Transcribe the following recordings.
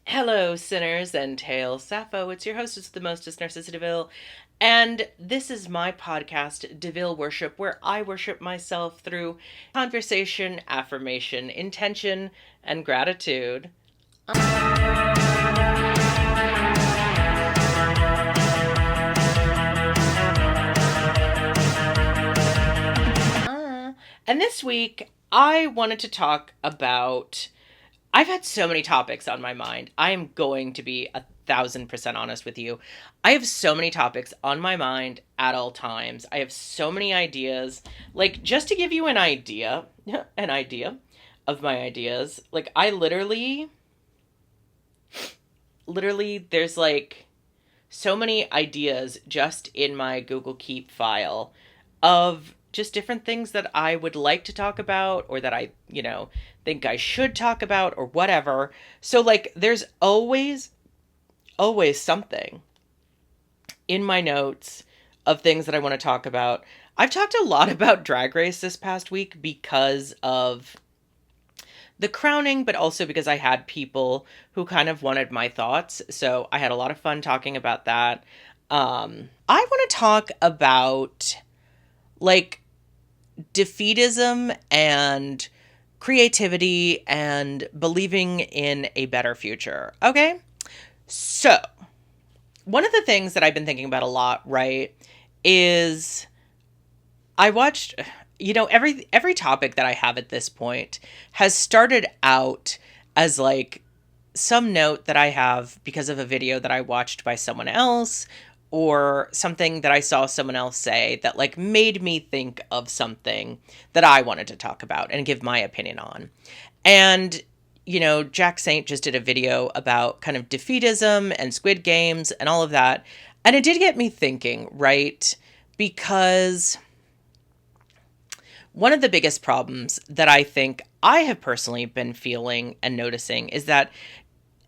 Hello, sinners and Tail Sappho. It's your hostess, the mostest, Narcissa Deville. And this is my podcast, Deville Worship, where I worship myself through conversation, affirmation, intention, and gratitude. And this week, I wanted to talk about. I've had so many topics on my mind. I am going to be 1,000% honest with you. I have so many topics on my mind at all times. I have so many ideas. Like, just to give you an idea, an idea of my ideas, like, I literally, there's like so many ideas just in my Google Keep file of just different things that I would like to talk about or that I think I should talk about or whatever. So like there's always something in my notes of things that I want to talk about. I've talked a lot about Drag Race this past week because of the crowning, but also because I had people who kind of wanted my thoughts. So I had a lot of fun talking about that. I want to talk about like defeatism and creativity and believing in a better future. Okay? So, one of the things that I've been thinking about a lot, right, is I watched every topic that I have at this point has started out as like some note that I have because of a video that I watched by someone else or something that I saw someone else say that like made me think of something that I wanted to talk about and give my opinion on. And Jack Saint just did a video about kind of defeatism and Squid Games and all of that. And it did get me thinking, right? Because one of the biggest problems that I think I have personally been feeling and noticing is that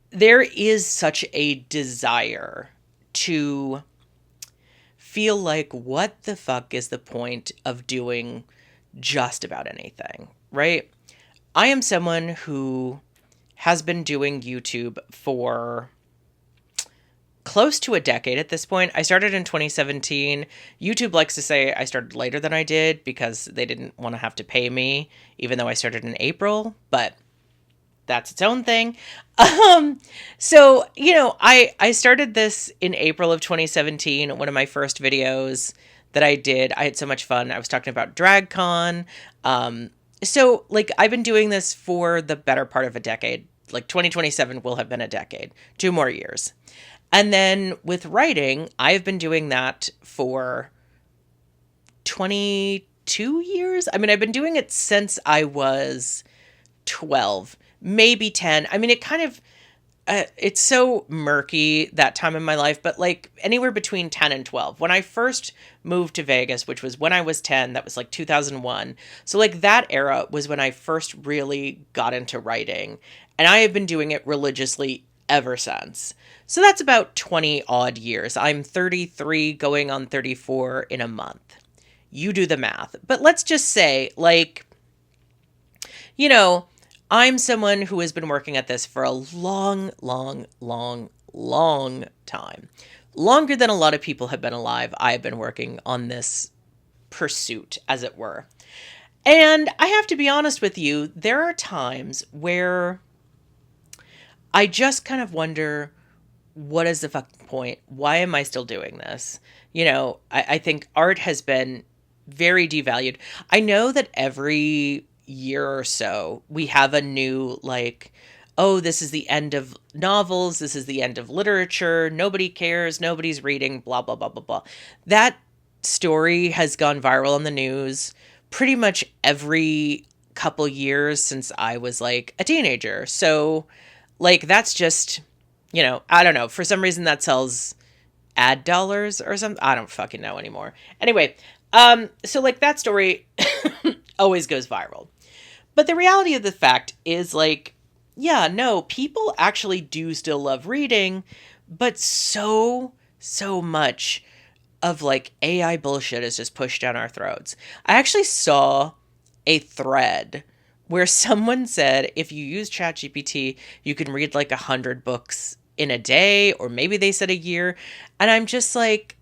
there is such a desire to feel like, what the fuck is the point of doing just about anything, right? I am someone who has been doing YouTube for close to a decade at this point. I started in 2017. YouTube likes to say I started later than I did because they didn't want to have to pay me, even though I started in April, but that's its own thing. I started this in April of 2017. One of my first videos that I did, I had so much fun. I was talking about DragCon. I've been doing this for the better part of a decade. Like 2027 will have been a decade, 2 more years. And then with writing, I've been doing that for 22 years. I mean, I've been doing it since I was 12, maybe 10. I mean, it's so murky that time in my life, but like anywhere between 10 and 12. When I first moved to Vegas, which was when I was 10, that was like 2001. So like that era was when I first really got into writing, and I have been doing it religiously ever since. So that's about 20 odd years. I'm 33 going on 34 in a month. You do the math. But let's just say like you know, I'm someone who has been working at this for a long, long, long, long time. Longer than a lot of people have been alive, I've been working on this pursuit, as it were. And I have to be honest with you, there are times where I just kind of wonder, what is the fucking point? Why am I still doing this? I think art has been very devalued. I know that every year or so we have a new like, oh, this is the end of novels, this is the end of literature, nobody cares, nobody's reading, blah blah blah blah blah. That story has gone viral on the news pretty much every couple years since I was like a teenager. So like that's just, I don't know, for some reason that sells ad dollars or something. I don't fucking know anymore. Anyway, so like that story always goes viral. But the reality of the fact is like, yeah, no, people actually do still love reading, but so much of like AI bullshit is just pushed down our throats. I actually saw a thread where someone said if you use ChatGPT, you can read like 100 books in a day, or maybe they said a year. And I'm just like,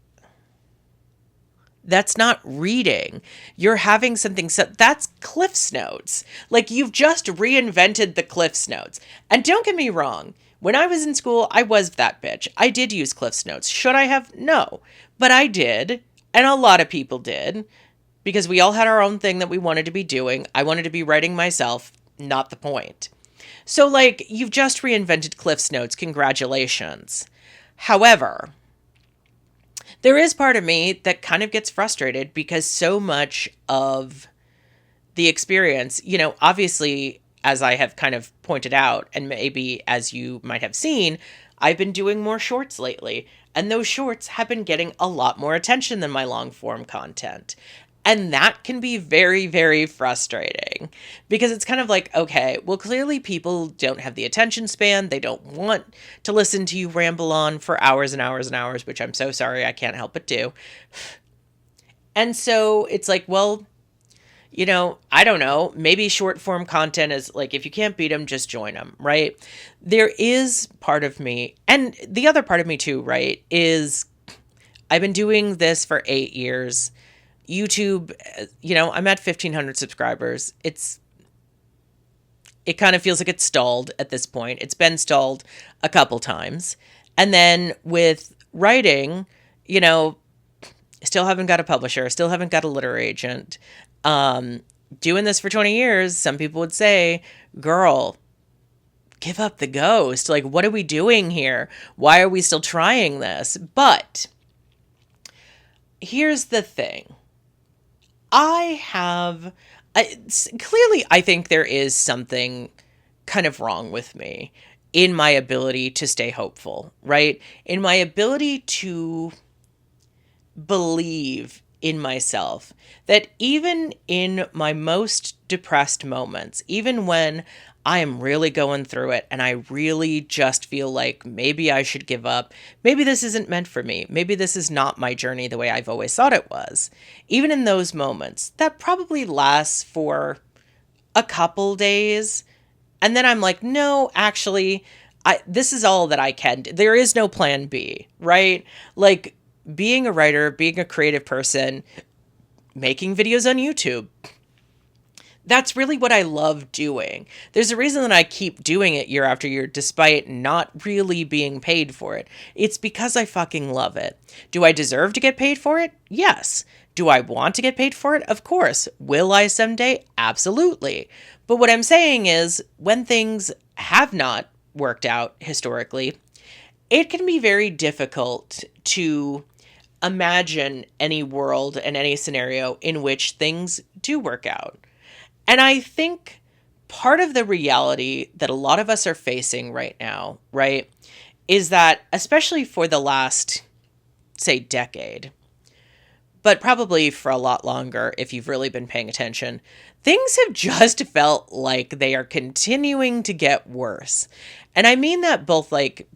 that's not reading. You're having something, so that's Cliff's Notes. Like, you've just reinvented the Cliff's Notes. And don't get me wrong, when I was in school, I was that bitch. I did use Cliff's Notes. Should I have? No. But I did. And a lot of people did. Because we all had our own thing that we wanted to be doing. I wanted to be writing myself, not the point. So, like, you've just reinvented Cliff's Notes. Congratulations. However, there is part of me that kind of gets frustrated because so much of the experience, obviously, as I have kind of pointed out, and maybe as you might have seen, I've been doing more shorts lately. And those shorts have been getting a lot more attention than my long form content. And that can be very, very frustrating because it's kind of like, okay, well, clearly people don't have the attention span. They don't want to listen to you ramble on for hours and hours and hours, which I'm so sorry I can't help but do. And so it's like, well, I don't know, maybe short form content is like, if you can't beat them, just join them, right? There is part of me, and the other part of me too, right, is I've been doing this for 8 years. YouTube, I'm at 1,500 subscribers. It kind of feels like it's stalled at this point. It's been stalled a couple times. And then with writing, still haven't got a publisher, still haven't got a literary agent. Doing this for 20 years, some people would say, girl, give up the ghost. Like, what are we doing here? Why are we still trying this? But here's the thing. Clearly, I think there is something kind of wrong with me in my ability to stay hopeful, right? In my ability to believe in myself, that even in my most depressed moments, even when I am really going through it and I really just feel like maybe I should give up, maybe this isn't meant for me, maybe this is not my journey the way I've always thought it was, even in those moments, that probably lasts for a couple days. And then I'm like, no, actually, this is all that I can do. There is no plan B, right? Like, being a writer, being a creative person, making videos on YouTube, that's really what I love doing. There's a reason that I keep doing it year after year, despite not really being paid for it. It's because I fucking love it. Do I deserve to get paid for it? Yes. Do I want to get paid for it? Of course. Will I someday? Absolutely. But what I'm saying is, when things have not worked out historically, it can be very difficult to imagine any world and any scenario in which things do work out. And I think part of the reality that a lot of us are facing right now, right, is that, especially for the last, say, decade, but probably for a lot longer if you've really been paying attention, things have just felt like they are continuing to get worse. And I mean that both, like,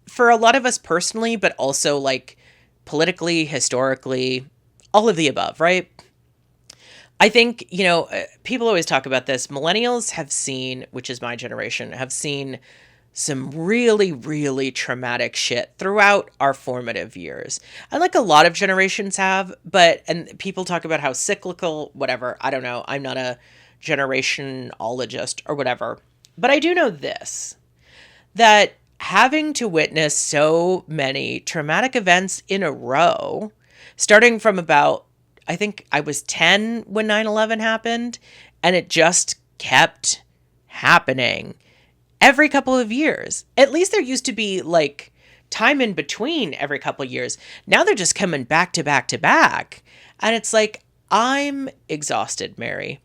for a lot of us personally, but also, like, politically, historically, all of the above, right? I think, people always talk about this. Millennials have seen, which is my generation, have seen some really, really traumatic shit throughout our formative years. And like a lot of generations have, and people talk about how cyclical, whatever. I don't know. I'm not a generationologist or whatever. But I do know this, that having to witness so many traumatic events in a row, starting from about, I think I was 10 when 9/11 happened, and it just kept happening every couple of years. At least there used to be like time in between every couple of years. Now they're just coming back to back to back. And it's like, I'm exhausted, Mary.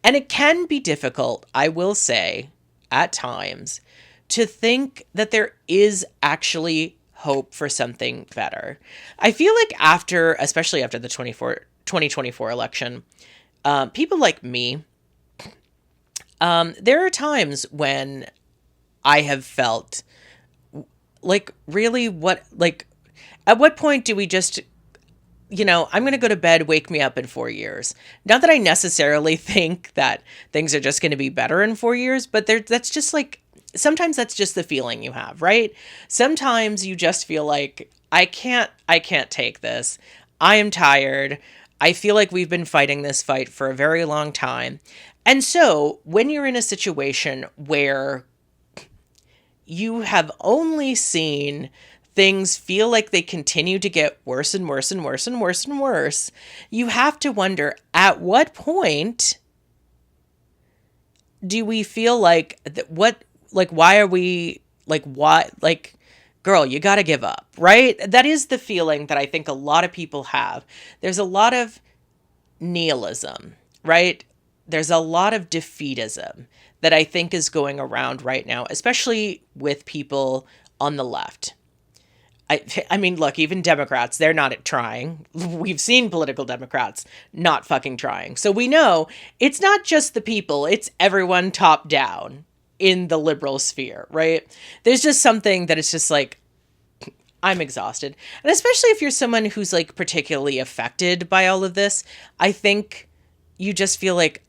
And it can be difficult, I will say, at times, to think that there is actually hope for something better. I feel like especially after the 2024 election, people like me, there are times when I have felt like, really, at what point do we just I'm going to go to bed, wake me up in 4 years. Not that I necessarily think that things are just going to be better in 4 years, but that's just like, sometimes that's just the feeling you have, right? Sometimes you just feel like, I can't take this. I am tired. I feel like we've been fighting this fight for a very long time. And so when you're in a situation where you have only seen things feel like they continue to get worse and worse and worse and worse and worse, you have to wonder, at what point do we feel like why are we like, why, like, girl, you got to give up, right? That is the feeling that I think a lot of people have. There's a lot of nihilism, right? There's a lot of defeatism that I think is going around right now, especially with people on the left. I mean, look, even Democrats, they're not trying. We've seen political Democrats not fucking trying. So we know it's not just the people, it's everyone top down in the liberal sphere, right? There's just something that it's just like, I'm exhausted. And especially if you're someone who's like particularly affected by all of this, I think you just feel like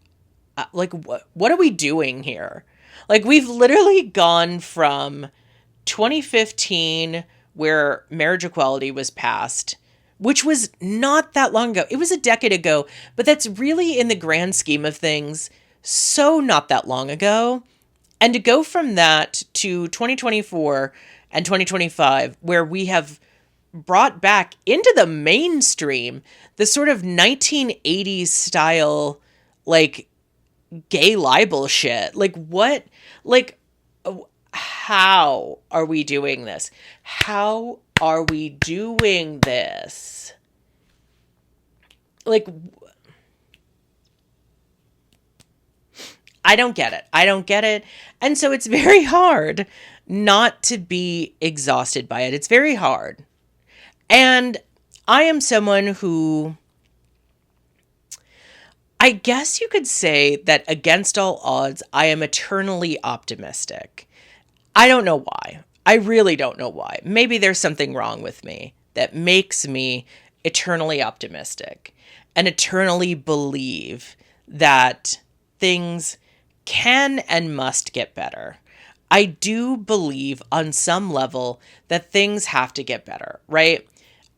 what are we doing here? Like, we've literally gone from 2015, where marriage equality was passed, which was not that long ago. It was a decade ago, but that's really, in the grand scheme of things, so not that long ago. And to go from that to 2024 and 2025, where we have brought back into the mainstream the sort of 1980s style, like, gay libel shit. Like, what? Like, how are we doing this? How are we doing this? Like, I don't get it. I don't get it. And so it's very hard not to be exhausted by it. It's very hard. And I am someone who, I guess you could say that against all odds, I am eternally optimistic. I don't know why. I really don't know why. Maybe there's something wrong with me that makes me eternally optimistic and eternally believe that things can and must get better. I do believe on some level that things have to get better, right?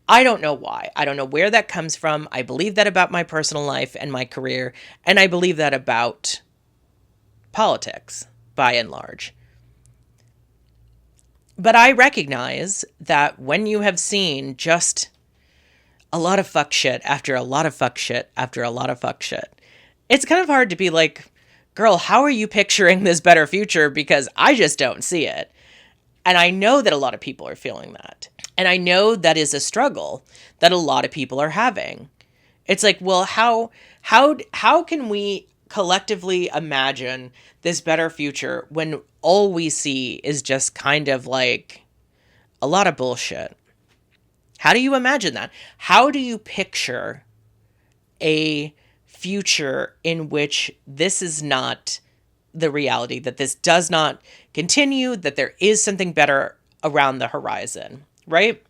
I don't know why. I don't know where that comes from. I believe that about my personal life and my career, and I believe that about politics, by and large. But I recognize that when you have seen just a lot of fuck shit after a lot of fuck shit after a lot of fuck shit, it's kind of hard to be like, girl, how are you picturing this better future? Because I just don't see it. And I know that a lot of people are feeling that. And I know that is a struggle that a lot of people are having. It's like, well, how can we collectively imagine this better future when all we see is just kind of like a lot of bullshit? How do you imagine that? How do you picture a future in which this is not the reality, that this does not continue, that there is something better around the horizon, right?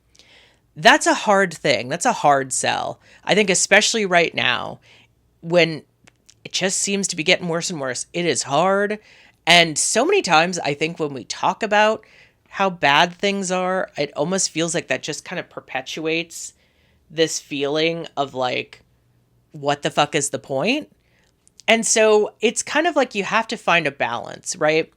That's a hard thing. That's a hard sell. I think especially right now, when it just seems to be getting worse and worse, it is hard. And so many times I think when we talk about how bad things are, it almost feels like that just kind of perpetuates this feeling of like, what the fuck is the point? And so it's kind of like you have to find a balance, right?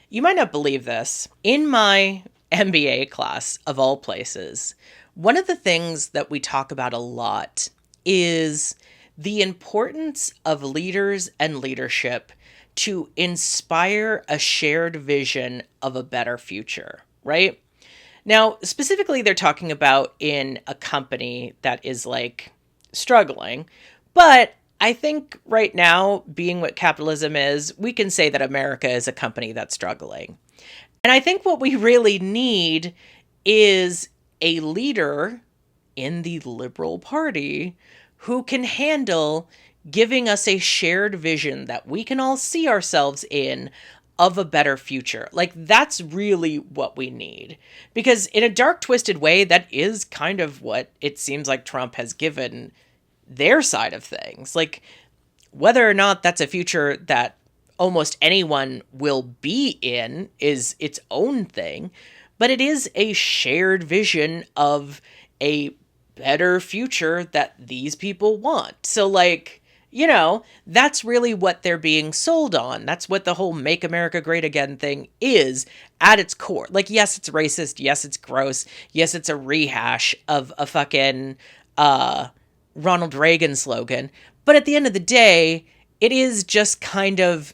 You might not believe this. In my MBA class, of all places, one of the things that we talk about a lot is the importance of leaders and leadership to inspire a shared vision of a better future, right? Now, specifically, they're talking about in a company that is like struggling, but I think right now, being what capitalism is, we can say that America is a company that's struggling. And I think what we really need is a leader in the Liberal Party who can handle giving us a shared vision that we can all see ourselves in of a better future. Like, that's really what we need. Because in a dark, twisted way, that is kind of what it seems like Trump has given their side of things. Like, whether or not that's a future that almost anyone will be in is its own thing, but it is a shared vision of a better future that these people want. So, like, that's really what they're being sold on. That's what the whole Make America Great Again thing is at its core. Like, yes, it's racist. Yes, it's gross. Yes, it's a rehash of a fucking Ronald Reagan slogan. But at the end of the day, it is just kind of,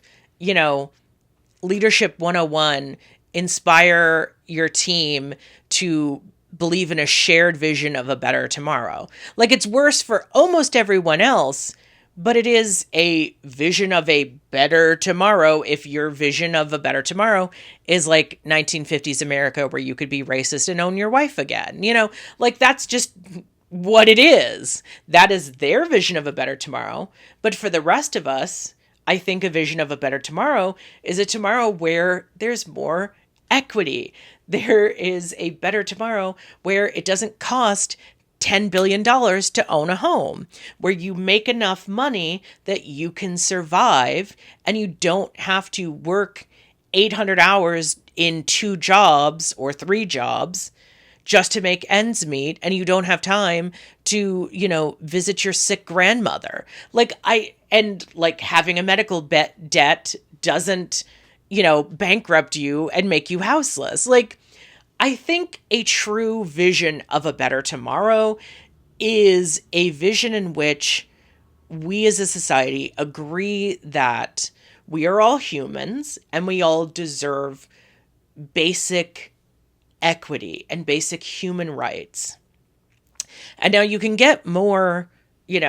leadership 101, inspire your team to believe in a shared vision of a better tomorrow. Like, it's worse for almost everyone else, but it is a vision of a better tomorrow if your vision of a better tomorrow is like 1950s America where you could be racist and own your wife again. Like, that's just what it is. That is their vision of a better tomorrow. But for the rest of us, I think a vision of a better tomorrow is a tomorrow where there's more equity. There is a better tomorrow where it doesn't cost $10 billion to own a home, where you make enough money that you can survive and you don't have to work 800 hours in 2 jobs or 3 jobs just to make ends meet, and you don't have time to, visit your sick grandmother. Like, having a medical debt doesn't, bankrupt you and make you houseless. Like, I think a true vision of a better tomorrow is a vision in which we as a society agree that we are all humans and we all deserve basic equity and basic human rights. And now you can get more, you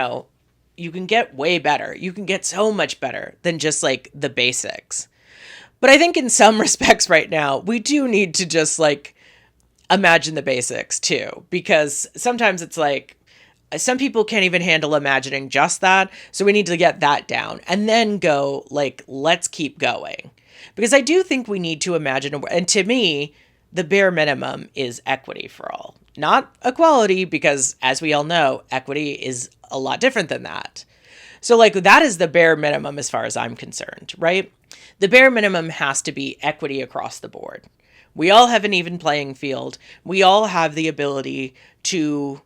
can get way better. You can get so much better than just like the basics. But I think in some respects right now, we do need to just like imagine the basics too, because sometimes it's like some people can't even handle imagining just that. So we need to get that down and then go like, let's keep going. Because I do think we need to imagine, and to me, the bare minimum is equity for all, not equality, because as we all know, equity is a lot different than that. So like that is the bare minimum as far as I'm concerned, right? The bare minimum has to be equity across the board. We all have an even playing field. We all have the ability to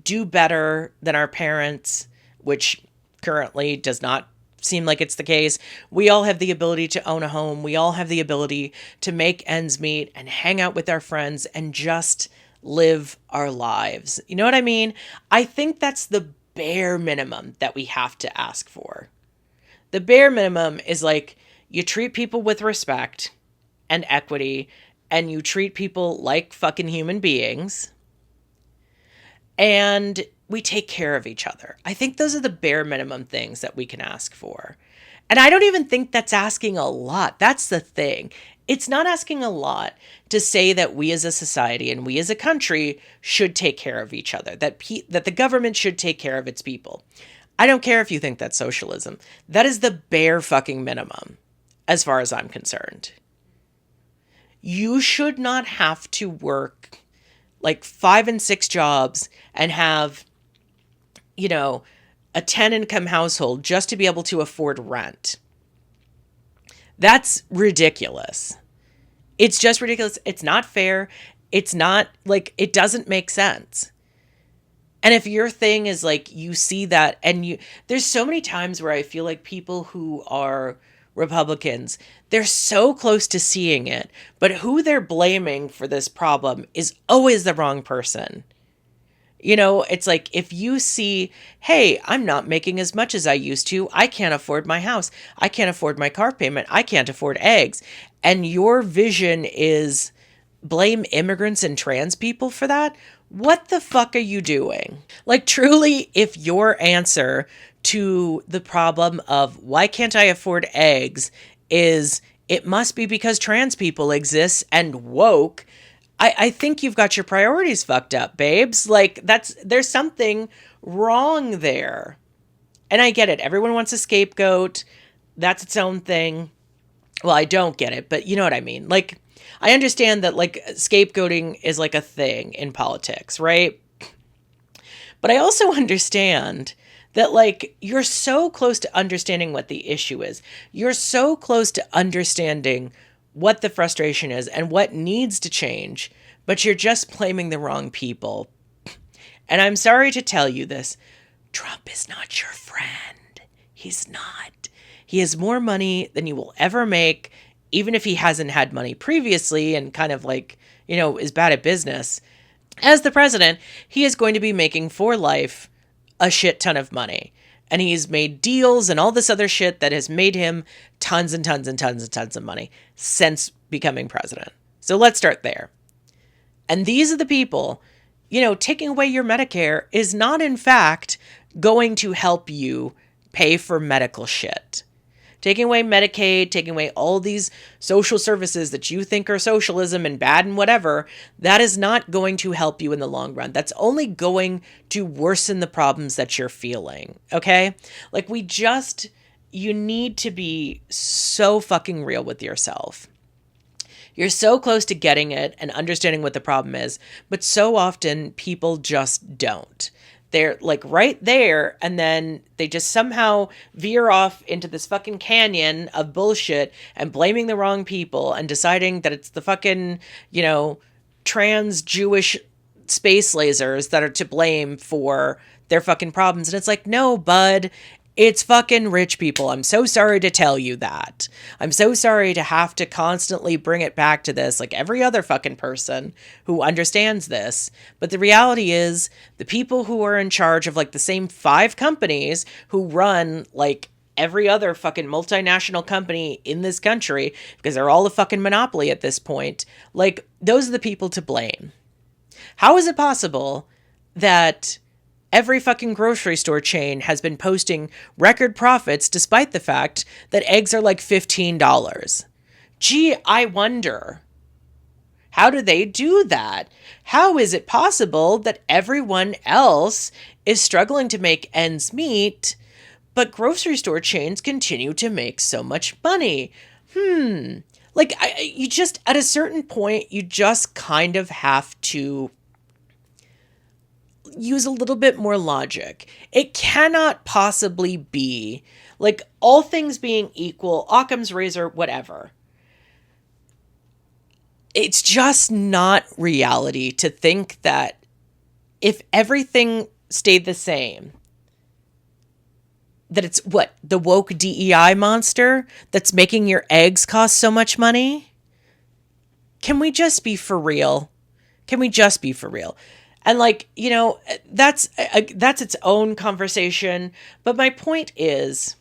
do better than our parents, which currently does not seem like it's the case. We all have the ability to own a home. We all have the ability to make ends meet and hang out with our friends and just live our lives. You know what I mean? I think that's the bare minimum that we have to ask for. The bare minimum is like you treat people with respect and equity, and you treat people like fucking human beings, and we take care of each other. I think those are the bare minimum things that we can ask for. And I don't even think that's asking a lot. That's the thing. It's not asking a lot to say that we as a society and we as a country should take care of each other, that the government should take care of its people. I don't care if you think that's socialism. That is the bare fucking minimum, as far as I'm concerned. You should not have to work like 5 and 6 jobs and have, a 10 income household just to be able to afford rent. That's ridiculous. It's just ridiculous. It's not fair. It's not like, it doesn't make sense. And if your thing is like, you see that and there's so many times where I feel like people who are Republicans, they're so close to seeing it, but who they're blaming for this problem is always the wrong person. It's like if you see, hey, I'm not making as much as I used to. I can't afford my house. I can't afford my car payment. I can't afford eggs. And your vision is blame immigrants and trans people for that. What the fuck are you doing? Like, truly, if your answer to the problem of why can't I afford eggs is it must be because trans people exist and woke, I think you've got your priorities fucked up, babes. Like, there's something wrong there. And I get it. Everyone wants a scapegoat. That's its own thing. Well, I don't get it, but you know what I mean. Like, I understand that like scapegoating is like a thing in politics, right? But I also understand that like you're so close to understanding what the issue is. You're so close to understanding what the frustration is and what needs to change, but you're just blaming the wrong people. And I'm sorry to tell you this, Trump is not your friend. He's not. He has more money than you will ever make, even if he hasn't had money previously and kind of like, you know, is bad at business. As the president, he is going to be making for life a shit ton of money. And he's made deals and all this other shit that has made him tons and tons and tons and tons of money since becoming president. So let's start there. And these are the people, you know, taking away your Medicare is not in fact going to help you pay for medical shit. Taking away Medicaid, taking away all these social services that you think are socialism and bad and whatever, that is not going to help you in the long run. That's only going to worsen the problems that you're feeling, okay? Like you need to be so fucking real with yourself. You're so close to getting it and understanding what the problem is, but so often people just don't. They're like right there, and then they just somehow veer off into this fucking canyon of bullshit and blaming the wrong people and deciding that it's the fucking, you know, trans Jewish space lasers that are to blame for their fucking problems. And it's like, no, bud, it's fucking rich people. I'm so sorry to tell you that. I'm so sorry to have to constantly bring it back to this, like every other fucking person who understands this. But the reality is the people who are in charge of like the same 5 companies who run like every other fucking multinational company in this country, because they're all a fucking monopoly at this point, like those are the people to blame. How is it possible that every fucking grocery store chain has been posting record profits despite the fact that eggs are like $15? Gee, I wonder. How do they do that? How is it possible that everyone else is struggling to make ends meet, but grocery store chains continue to make so much money? Like, you just, at a certain point, you just kind of have to use a little bit more logic. It cannot possibly be, like, all things being equal, Occam's razor, whatever. It's just not reality to think that if everything stayed the same, that it's what, the woke DEI monster that's making your eggs cost so much money? Can we just be for real? Can we just be for real? And like, you know, that's its own conversation. But my point is,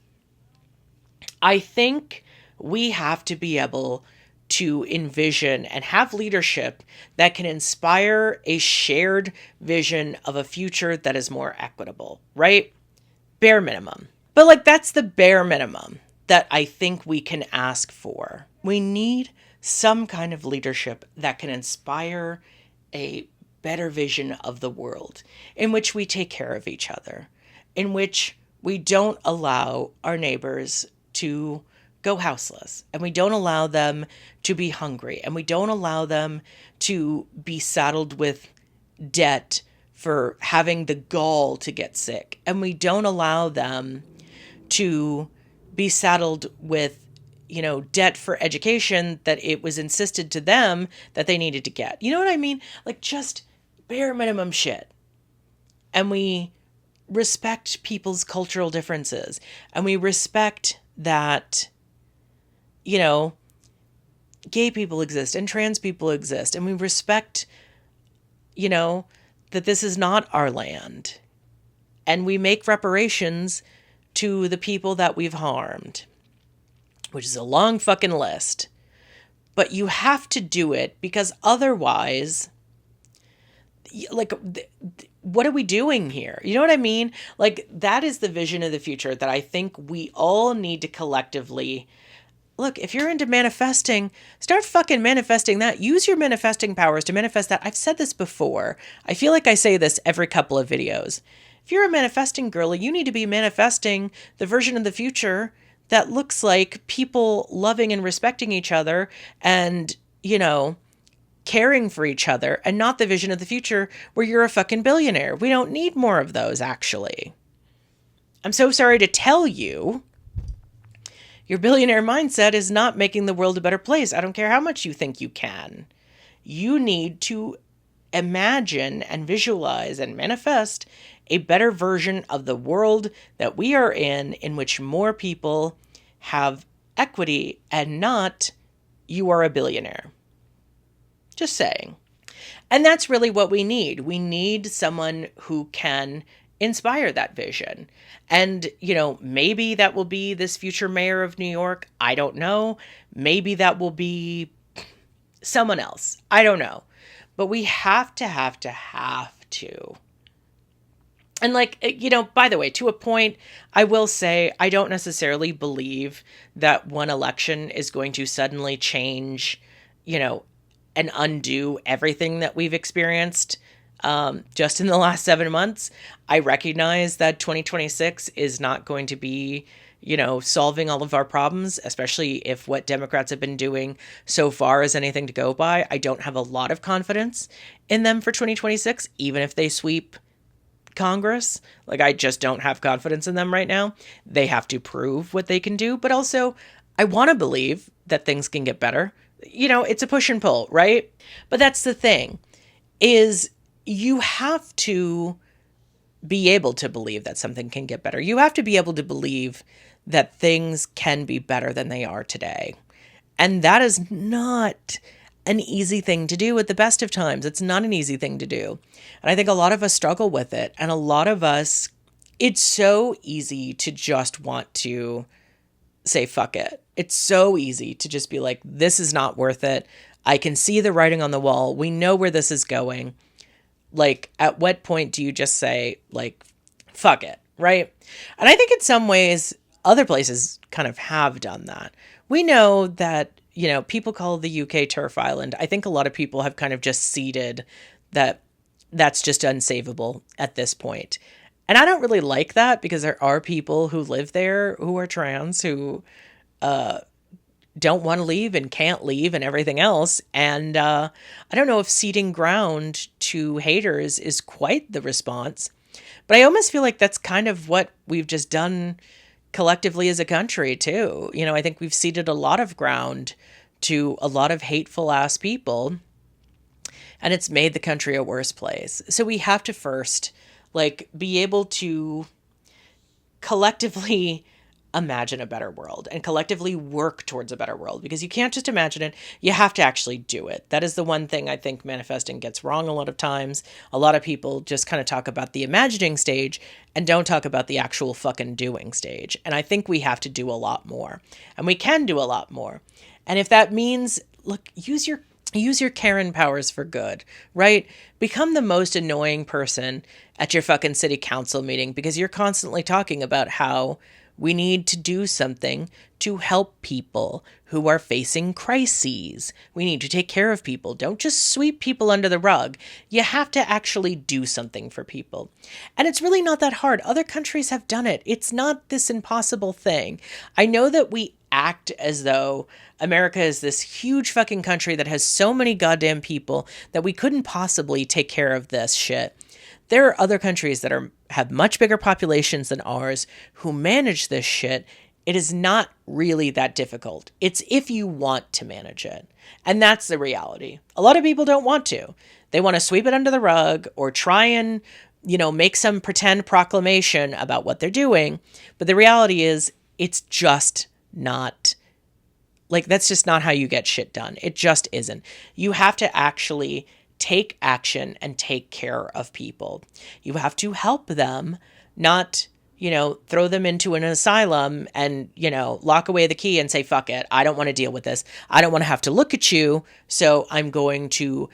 I think we have to be able to envision and have leadership that can inspire a shared vision of a future that is more equitable, right? Bare minimum. But like, that's the bare minimum that I think we can ask for. We need some kind of leadership that can inspire a better vision of the world, in which we take care of each other, in which we don't allow our neighbors to go houseless, and we don't allow them to be hungry, and we don't allow them to be saddled with debt for having the gall to get sick, and we don't allow them to be saddled with, you know, debt for education that it was insisted to them that they needed to get. You know what I mean? Like, just bare minimum shit. And we respect people's cultural differences. And we respect that, you know, gay people exist and trans people exist. And we respect, you know, that this is not our land. And we make reparations to the people that we've harmed, which is a long fucking list. But you have to do it, because otherwise, like, what are we doing here? You know what I mean? Like, that is the vision of the future that I think we all need to collectively look. If you're into manifesting, start fucking manifesting that. Use your manifesting powers to manifest that. I've said this before. I feel like I say this every couple of videos. If you're a manifesting girly, you need to be manifesting the version of the future that looks like people loving and respecting each other and, caring for each other, and not the vision of the future where you're a fucking billionaire. We don't need more of those, actually. I'm so sorry to tell you, your billionaire mindset is not making the world a better place. I don't care how much you think you can. You need to imagine and visualize and manifest a better version of the world that we are in which more people have equity and not you are a billionaire. Just saying. And that's really what we need. We need someone who can inspire that vision. And, maybe that will be this future mayor of New York. I don't know. Maybe that will be someone else. I don't know. But we have to. And by the way, to a point, I will say I don't necessarily believe that one election is going to suddenly change, and undo everything that we've experienced just in the last 7 months. I recognize that 2026 is not going to be, solving all of our problems, especially if what Democrats have been doing so far is anything to go by. I don't have a lot of confidence in them for 2026, even if they sweep Congress. I just don't have confidence in them right now. They have to prove what they can do, but also I want to believe that things can get better. It's a push and pull, right? But that's the thing, is you have to be able to believe that something can get better. You have to be able to believe that things can be better than they are today. And that is not an easy thing to do at the best of times. It's not an easy thing to do. And I think a lot of us struggle with it. And a lot of us, it's so easy to just want to say, fuck it. It's so easy to just be like, this is not worth it. I can see the writing on the wall. We know where this is going. At what point do you just say, fuck it, right? And I think in some ways, other places kind of have done that. We know that, people call the UK turf island. I think a lot of people have kind of just ceded that that's just unsavable at this point. And I don't really like that, because there are people who live there who are trans, who don't want to leave and can't leave and everything else. And I don't know if ceding ground to haters is quite the response, but I almost feel like that's kind of what we've just done collectively as a country too. I think we've ceded a lot of ground to a lot of hateful ass people, and it's made the country a worse place. So we have to first be able to collectively imagine a better world and collectively work towards a better world, because you can't just imagine it. You have to actually do it. That is the one thing I think manifesting gets wrong a lot of times. A lot of people just kind of talk about the imagining stage and don't talk about the actual fucking doing stage. And I think we have to do a lot more, and we can do a lot more. And if that means, look, use your Karen powers for good, right? Become the most annoying person at your fucking city council meeting, because you're constantly talking about how we need to do something to help people who are facing crises. We need to take care of people. Don't just sweep people under the rug. You have to actually do something for people. And it's really not that hard. Other countries have done it. It's not this impossible thing. I know that we act as though America is this huge fucking country that has so many goddamn people that we couldn't possibly take care of this shit. There are other countries that have much bigger populations than ours who manage this shit. It is not really that difficult. It's if you want to manage it. And that's the reality. A lot of people don't want to. They want to sweep it under the rug or try and, make some pretend proclamation about what they're doing. But the reality is, it's just not, that's just not how you get shit done. It just isn't. You have to actually take action and take care of people. You have to help them, not, throw them into an asylum and, lock away the key and say, fuck it. I don't want to deal with this. I don't want to have to look at you. So I'm going to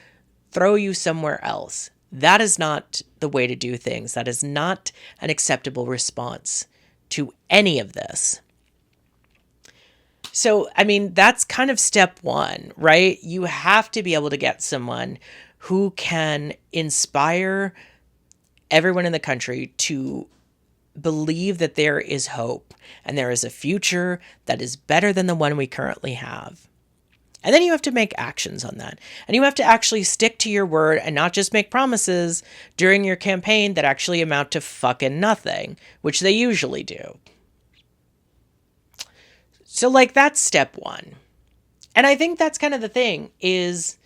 throw you somewhere else. That is not the way to do things. That is not an acceptable response to any of this. So, that's kind of step one, right? You have to be able to get someone who can inspire everyone in the country to believe that there is hope and there is a future that is better than the one we currently have. And then you have to make actions on that. And you have to actually stick to your word and not just make promises during your campaign that actually amount to fucking nothing, which they usually do. So, like, that's step one. And I think that's kind of the thing, is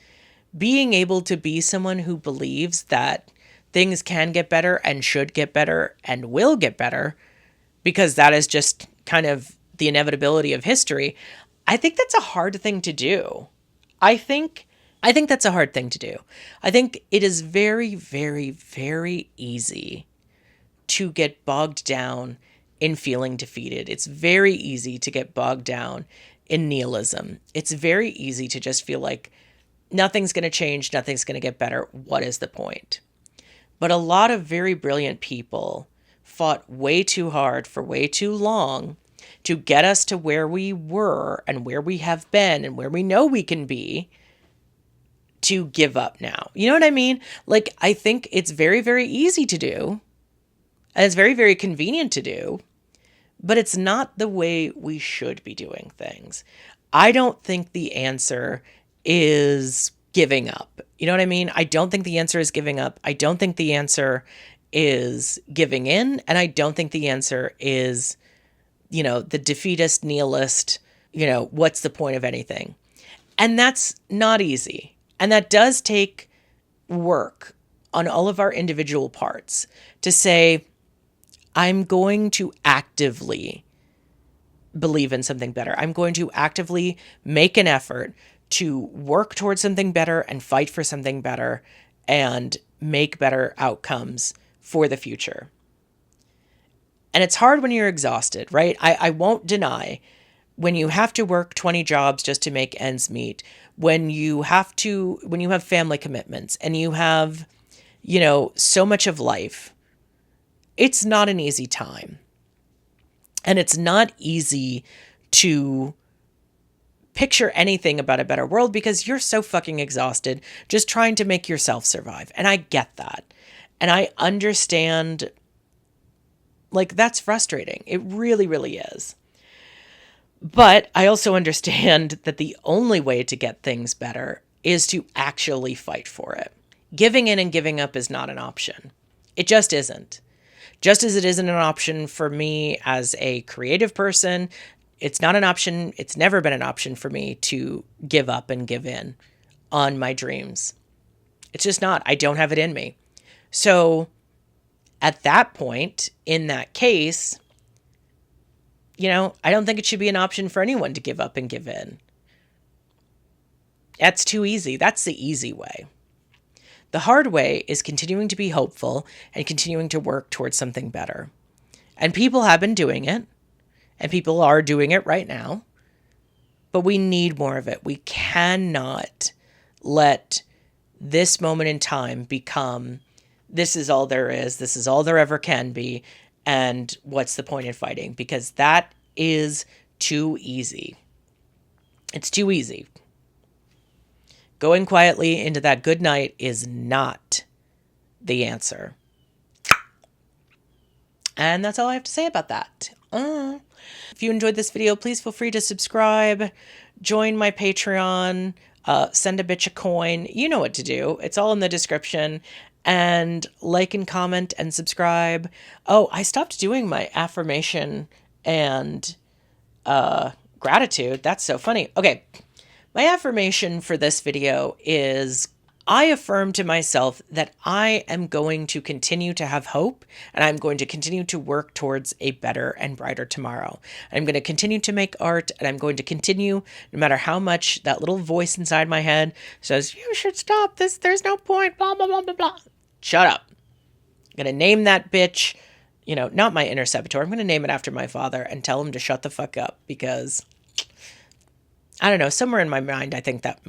being able to be someone who believes that things can get better and should get better and will get better, because that is just kind of the inevitability of history. I think that's a hard thing to do. I think that's a hard thing to do. I think it is very, very, very easy to get bogged down in feeling defeated. It's very easy to get bogged down in nihilism. It's very easy to just feel like nothing's going to change, nothing's going to get better. What is the point? But a lot of very brilliant people fought way too hard for way too long to get us to where we were and where we have been and where we know we can be, to give up now. You know what I mean? Like, I think it's very, very easy to do, and it's very, very convenient to do, but it's not the way we should be doing things. I don't think the answer is giving up. You know what I mean? I don't think the answer is giving up. I don't think the answer is giving in. And I don't think the answer is, the defeatist, nihilist, what's the point of anything? And that's not easy. And that does take work on all of our individual parts to say, I'm going to actively believe in something better. I'm going to actively make an effort to work towards something better and fight for something better and make better outcomes for the future. And it's hard when you're exhausted, right? I won't deny, when you have to work 20 jobs just to make ends meet, when you have family commitments and you have, so much of life, it's not an easy time. And it's not easy to picture anything about a better world because you're so fucking exhausted just trying to make yourself survive. And I get that. And I understand, like, that's frustrating. It really, really is. But I also understand that the only way to get things better is to actually fight for it. Giving in and giving up is not an option. It just isn't. Just as it isn't an option for me as a creative person, it's not an option. It's never been an option for me to give up and give in on my dreams. It's just not. I don't have it in me. So at that point, in that case, I don't think it should be an option for anyone to give up and give in. That's too easy. That's the easy way. The hard way is continuing to be hopeful and continuing to work towards something better. And people have been doing it, and people are doing it right now, but we need more of it. We cannot let this moment in time become, this is all there is, this is all there ever can be, and what's the point in fighting? Because that is too easy. It's too easy. Going quietly into that good night is not the answer. And that's all I have to say about that. If you enjoyed this video, please feel free to subscribe, join my Patreon, send a bitch a coin. You know what to do. It's all in the description. And like and comment and subscribe. Oh, I stopped doing my affirmation and gratitude. That's so funny. Okay. My affirmation for this video is, I affirm to myself that I am going to continue to have hope, and I'm going to continue to work towards a better and brighter tomorrow. I'm going to continue to make art, and I'm going to continue, no matter how much that little voice inside my head says, you should stop this, there's no point, blah, blah, blah, blah, blah. Shut up. I'm going to name that bitch, not my inner saboteur. I'm going to name it after my father and tell him to shut the fuck up, because I don't know, somewhere in my mind, I think that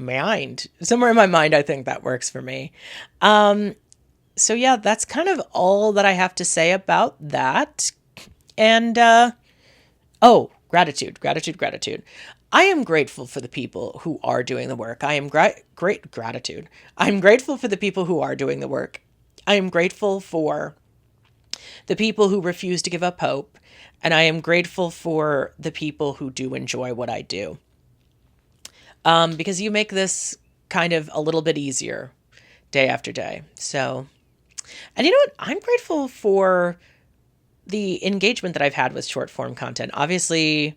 works for me. So yeah, that's kind of all that I have to say about that. And, gratitude. I am grateful for the people who are doing the work. I am gratitude. I'm grateful for the people who are doing the work. I am grateful for the people who refuse to give up hope, and I am grateful for the people who do enjoy what I do. Because you make this kind of a little bit easier day after day. So, and you know what? I'm grateful for the engagement that I've had with short form content. Obviously,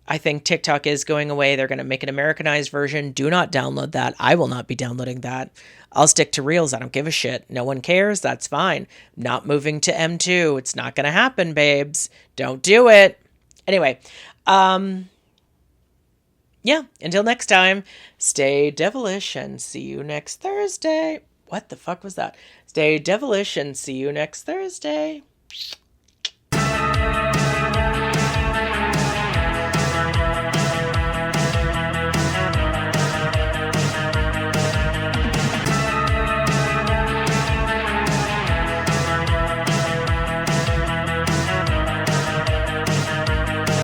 I think TikTok is going away. They're going to make an Americanized version. Do not download that. I will not be downloading that. I'll stick to Reels. I don't give a shit. No one cares. That's fine. Not moving to M2. It's not going to happen, babes. Don't do it. Anyway, yeah, until next time, stay devilish and see you next Thursday. What the fuck was that? Stay devilish and see you next Thursday.